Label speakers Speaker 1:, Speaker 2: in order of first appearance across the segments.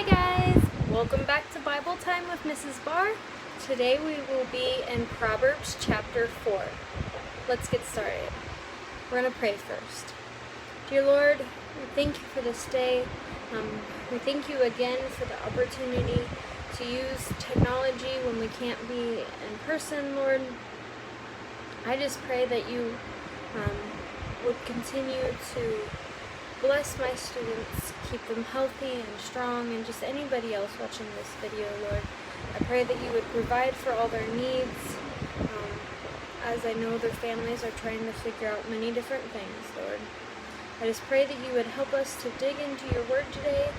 Speaker 1: guys, welcome back to Bible Time with Mrs. Barr. Today we will be in Proverbs Chapter 4. Let's get started. We're going to pray first. Dear Lord, we thank you for this day. We thank you again for the opportunity to use technology when we can't be in person, Lord. I just pray that you would continue to bless my students, keep them healthy and strong, and just anybody else watching this video, Lord. I pray that you would provide for all their needs, as I know their families are trying to figure out many different things, Lord. I just pray that you would help us to dig into your word today,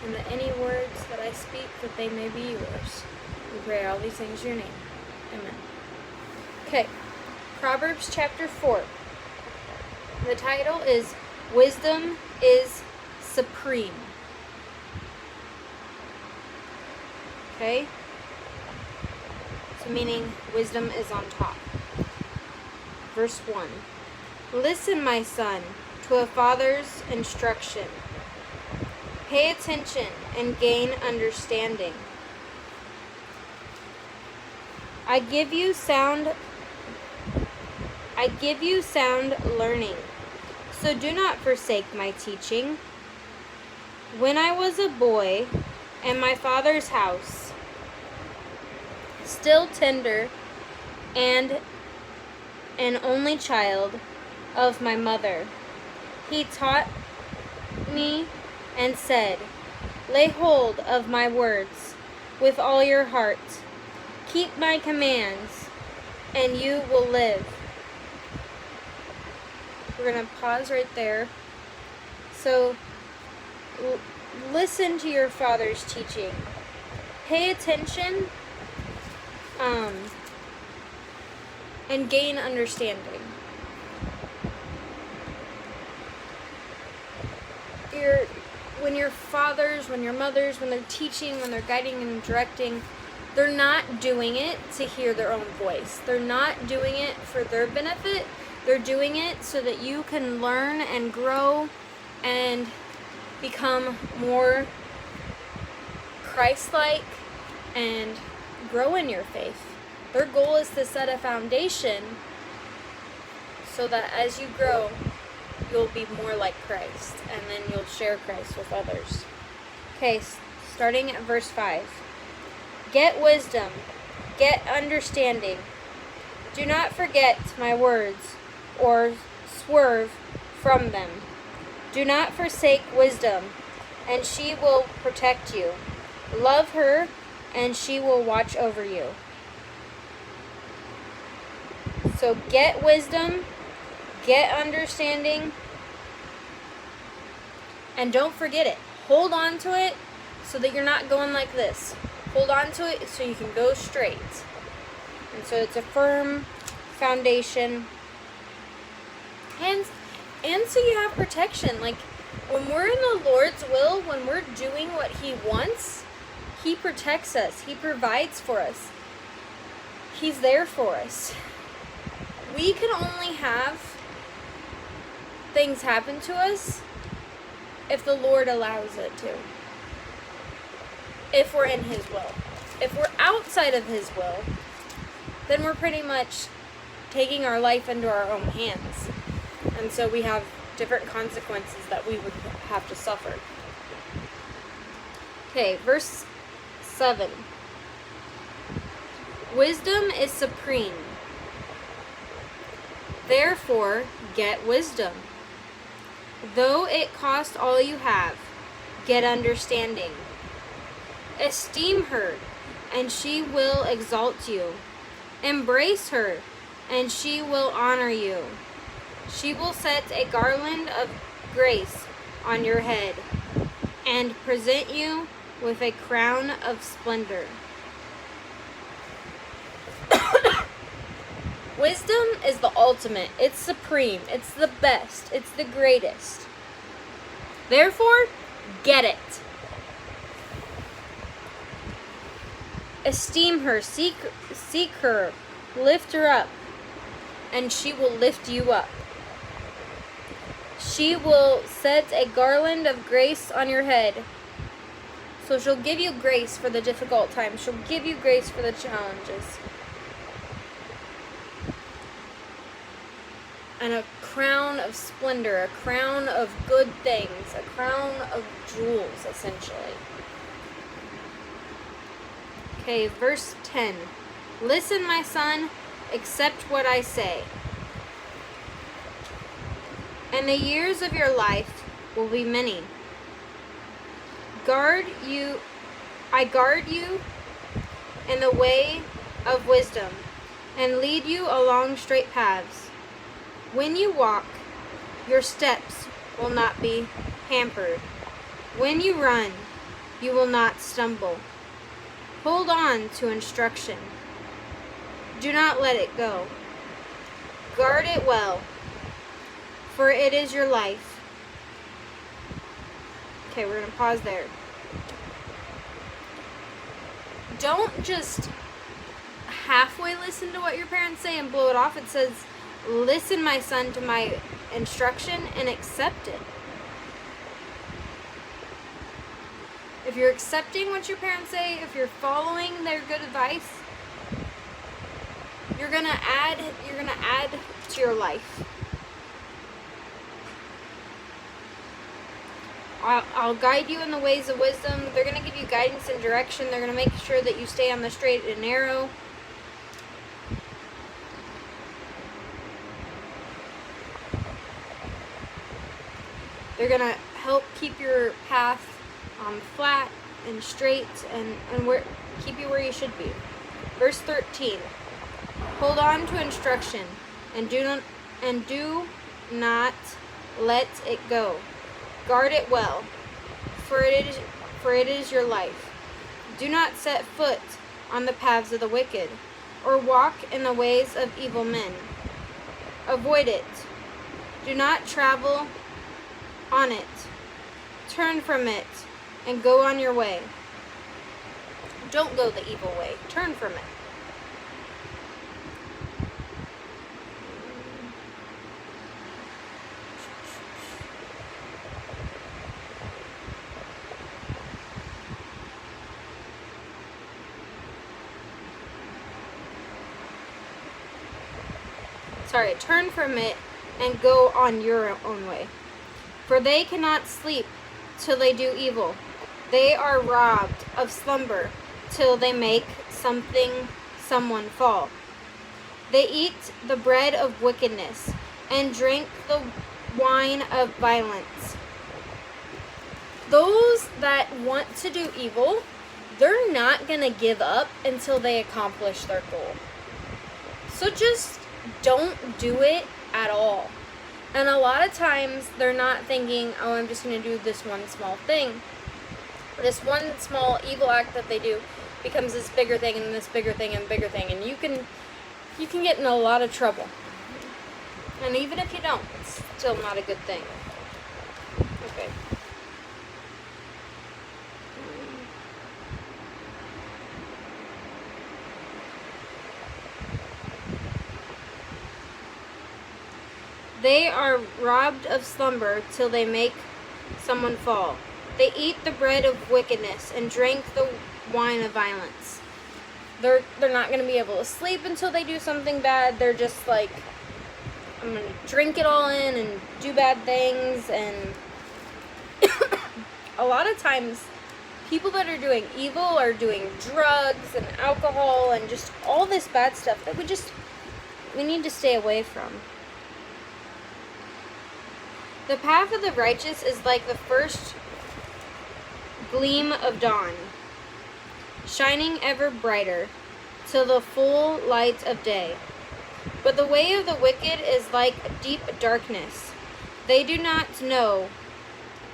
Speaker 1: and that any words that I speak, that they may be yours. We pray all these things in your name. Amen. Okay, Proverbs chapter 4. The title is Wisdom is Supreme. Okay? So meaning wisdom is on top. Verse 1. Listen, my son, to a father's instruction. Pay attention and gain understanding. I give you sound learning. So do not forsake my teaching. When I was a boy in my father's house, still tender and an only child of my mother, he taught me and said, lay hold of my words with all your heart. Keep my commands, and you will live. We're going to pause right there. So, listen to your father's teaching. Pay attention, and gain understanding. When your fathers, when your mothers, when they're teaching, when they're guiding and directing, they're not doing it to hear their own voice. They're not doing it for their benefit. They're doing it so that you can learn and grow and become more Christ-like and grow in your faith. Their goal is to set a foundation so that as you grow, you'll be more like Christ, and then you'll share Christ with others. Okay, starting at verse 5. Get wisdom, get understanding. Do not forget my words, or swerve from them. Do not forsake wisdom, and she will protect you. Love her, and she will watch over you. So get wisdom, get understanding, and don't forget it. Hold on to it so that you're not going like this. Hold on to it so you can go straight. And so it's a firm foundation. And so you have protection. Like, when we're in the Lord's will, when we're doing what He wants, He protects us. He provides for us. He's there for us. We can only have things happen to us if the Lord allows it to. If we're in His will. If we're outside of His will, then we're pretty much taking our life into our own hands. And so we have different consequences that we would have to suffer. Okay, verse 7. Wisdom is supreme. Therefore, get wisdom. Though it cost all you have, get understanding. Esteem her, and she will exalt you. Embrace her, and she will honor you. She will set a garland of grace on your head and present you with a crown of splendor. Wisdom is the ultimate. It's supreme. It's the best. It's the greatest. Therefore, get it. Esteem her. Seek her. Lift her up, and she will lift you up. She will set a garland of grace on your head. So she'll give you grace for the difficult times. She'll give you grace for the challenges. And a crown of splendor, a crown of good things, a crown of jewels, essentially. Okay, verse 10. Listen, my son, accept what I say. And the years of your life will be many. I guard you in the way of wisdom, and lead you along straight paths. When you walk, your steps will not be hampered. When you run, you will not stumble. Hold on to instruction. Do not let it go. Guard it well, for it is your life. Okay, we're going to pause there. Don't just halfway listen to what your parents say and blow it off. It says, listen, my son, to my instruction and accept it. If you're accepting what your parents say, if you're following their good advice, you're gonna add to your life. I'll guide you in the ways of wisdom. They're going to give you guidance and direction. They're going to make sure that you stay on the straight and narrow. They're going to help keep your path flat and straight and keep you where you should be. Verse 13. Hold on to instruction and do not let it go. Guard it well, for it is your life. Do not set foot on the paths of the wicked, or walk in the ways of evil men. Avoid it. Do not travel on it. Turn from it and go on your way. Don't go the evil way. Turn from it. Turn from it and go on your own way. For they cannot sleep till they do evil. They are robbed of slumber till they make someone fall. They eat the bread of wickedness and drink the wine of violence. Those that want to do evil, they're not going to give up until they accomplish their goal. So just don't do it at all. And a lot of times they're not thinking, oh, I'm just going to do this one small thing. This one small evil act that they do becomes this bigger thing and this bigger thing and bigger thing. And you can get in a lot of trouble. And even if you don't, it's still not a good thing. Okay. They are robbed of slumber till they make someone fall. They eat the bread of wickedness and drink the wine of violence. They're not going to be able to sleep until they do something bad. They're just like, I'm going to drink it all in and do bad things. And a lot of times, people that are doing evil are doing drugs and alcohol and just all this bad stuff that we need to stay away from. The path of the righteous is like the first gleam of dawn, shining ever brighter till the full light of day. But the way of the wicked is like deep darkness. They do not know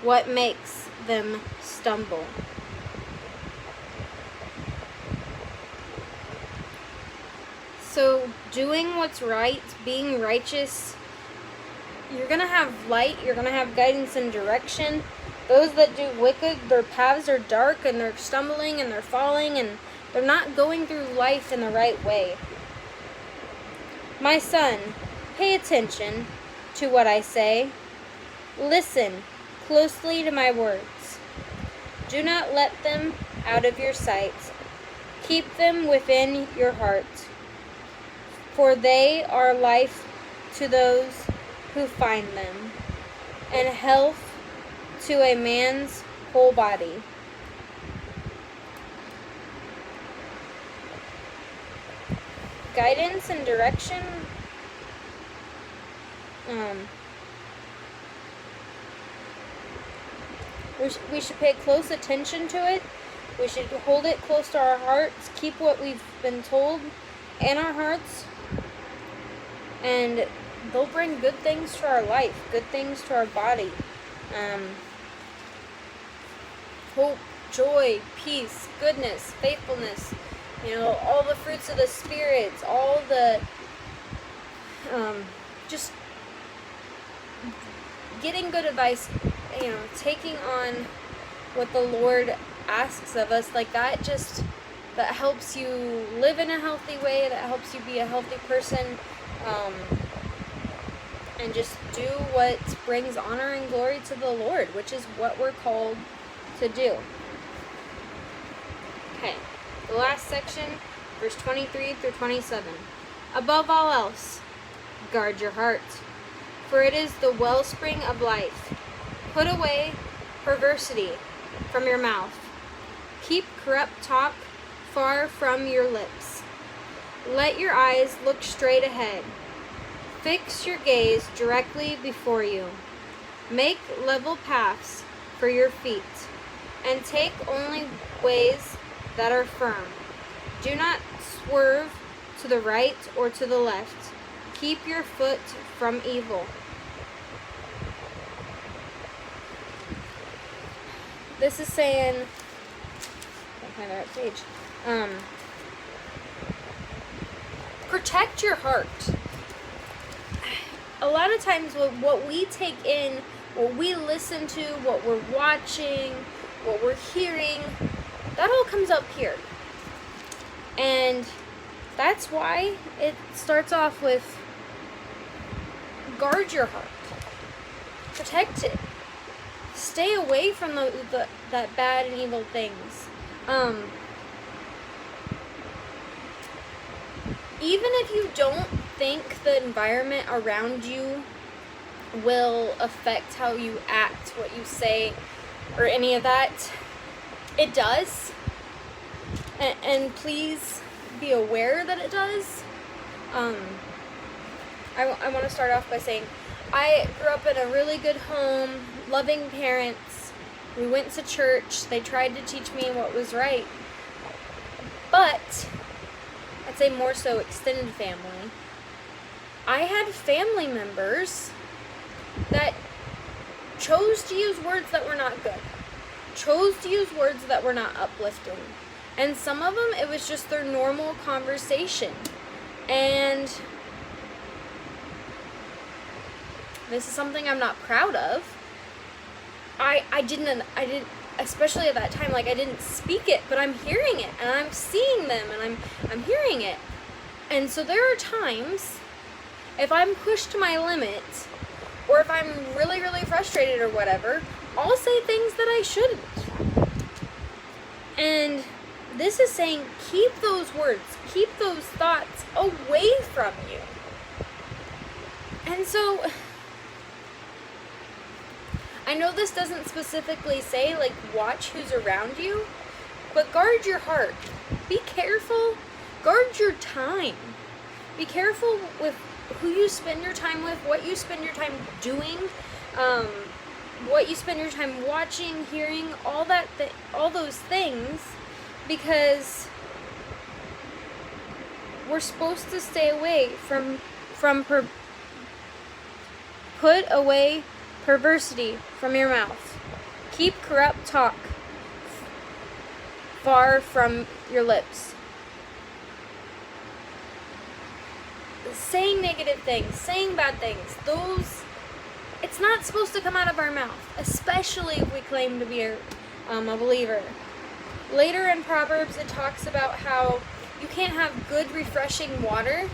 Speaker 1: what makes them stumble. So doing what's right, being righteous, you're going to have light, you're going to have guidance and direction. Those that do wicked, their paths are dark and they're stumbling and they're falling and they're not going through life in the right way. My son, pay attention to what I say. Listen closely to my words. Do not let them out of your sight. Keep them within your heart, for they are life to those who find them, and health to a man's whole body. Guidance and direction. We should pay close attention to it. We should hold it close to our hearts, keep what we've been told in our hearts, and they'll bring good things to our life, good things to our body. Hope, joy, peace, goodness, faithfulness, all the fruits of the Spirit, all the, just getting good advice, taking on what the Lord asks of us, like that helps you live in a healthy way, that helps you be a healthy person, and just do what brings honor and glory to the Lord, which is what we're called to do. Okay, the last section, verse 23 through 27. Above all else, guard your heart, for it is the wellspring of life. Put away perversity from your mouth. Keep corrupt talk far from your lips. Let your eyes look straight ahead. Fix your gaze directly before you. Make level paths for your feet, and take only ways that are firm. Do not swerve to the right or to the left. Keep your foot from evil. This is saying, I can't find the right page. Protect your heart. A lot of times what we take in, what we listen to, what we're watching, what we're hearing, that all comes up here. And that's why it starts off with guard your heart. Protect it. Stay away from that bad and evil things. Even if you don't think the environment around you will affect how you act, what you say, or any of that, it does. And please be aware that it does. I want to start off by saying, I grew up in a really good home, loving parents. We went to church. They tried to teach me what was right. But I'd say more so extended family. I had family members that chose to use words that were not good, chose to use words that were not uplifting. And some of them, it was just their normal conversation. And this is something I'm not proud of. I didn't, especially at that time, I didn't speak it, but I'm hearing it, and I'm seeing them, and I'm hearing it. And so there are times, if I'm pushed to my limit, or if I'm really, really frustrated or whatever, I'll say things that I shouldn't. And this is saying, keep those words, keep those thoughts away from you. And so, I know this doesn't specifically say, watch who's around you, but guard your heart. Be careful. Guard your time. Be careful with who you spend your time with, what you spend your time doing, what you spend your time watching, hearing, all those things, because we're supposed to stay away from put away perversity from your mouth. Keep corrupt talk far from your lips. Saying negative things, saying bad things, it's not supposed to come out of our mouth, especially if we claim to be a believer. Later in Proverbs, it talks about how you can't have good, refreshing water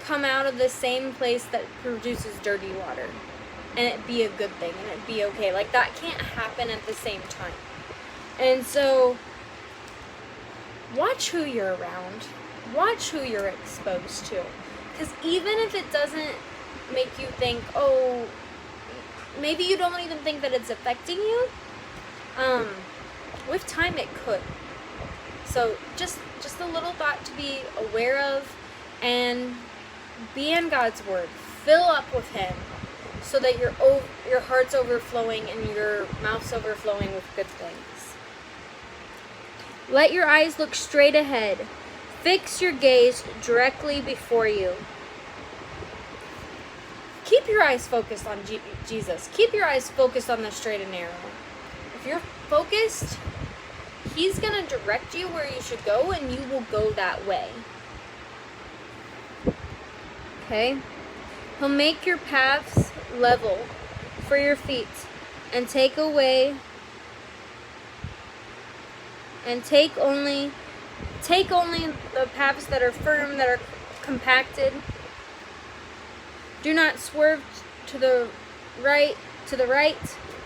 Speaker 1: come out of the same place that produces dirty water, and it be a good thing, and it be okay. That can't happen at the same time. And so, watch who you're around. Watch who you're exposed to. Because even if it doesn't make you think, oh, maybe you don't even think that it's affecting you, with time it could. So just a little thought to be aware of, and be in God's Word. Fill up with Him so that your heart's overflowing and your mouth's overflowing with good things. Let your eyes look straight ahead. Fix your gaze directly before you. Keep your eyes focused on Jesus. Keep your eyes focused on the straight and narrow. If you're focused, He's going to direct you where you should go, and you will go that way. Okay? He'll make your paths level for your feet, and take only the paths that are firm, that are compacted. Do not swerve to the right,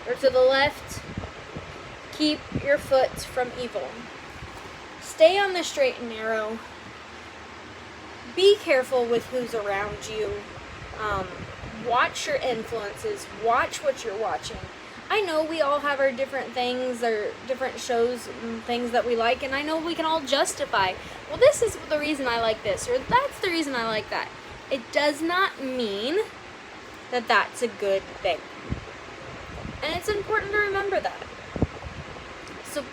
Speaker 1: or to the left. Keep your foot from evil. Stay on the straight and narrow. Be careful with who's around you. Watch your influences. Watch what you're watching. I know we all have our different things, or different shows and things that we like, and I know we can all justify, well, this is the reason I like this, or that's the reason I like that. It does not mean that that's a good thing. And it's important to remember that. So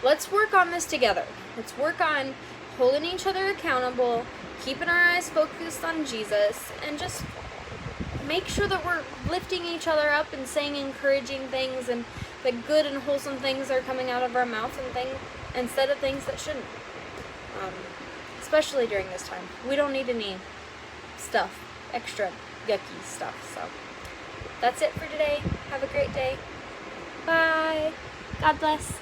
Speaker 1: let's work on this together. Let's work on holding each other accountable, keeping our eyes focused on Jesus, and just make sure that we're lifting each other up and saying encouraging things, and that good and wholesome things are coming out of our mouth, and instead of things that shouldn't. Especially during this time. We don't need any extra yucky stuff. So that's it for today. Have a great day. Bye. God bless.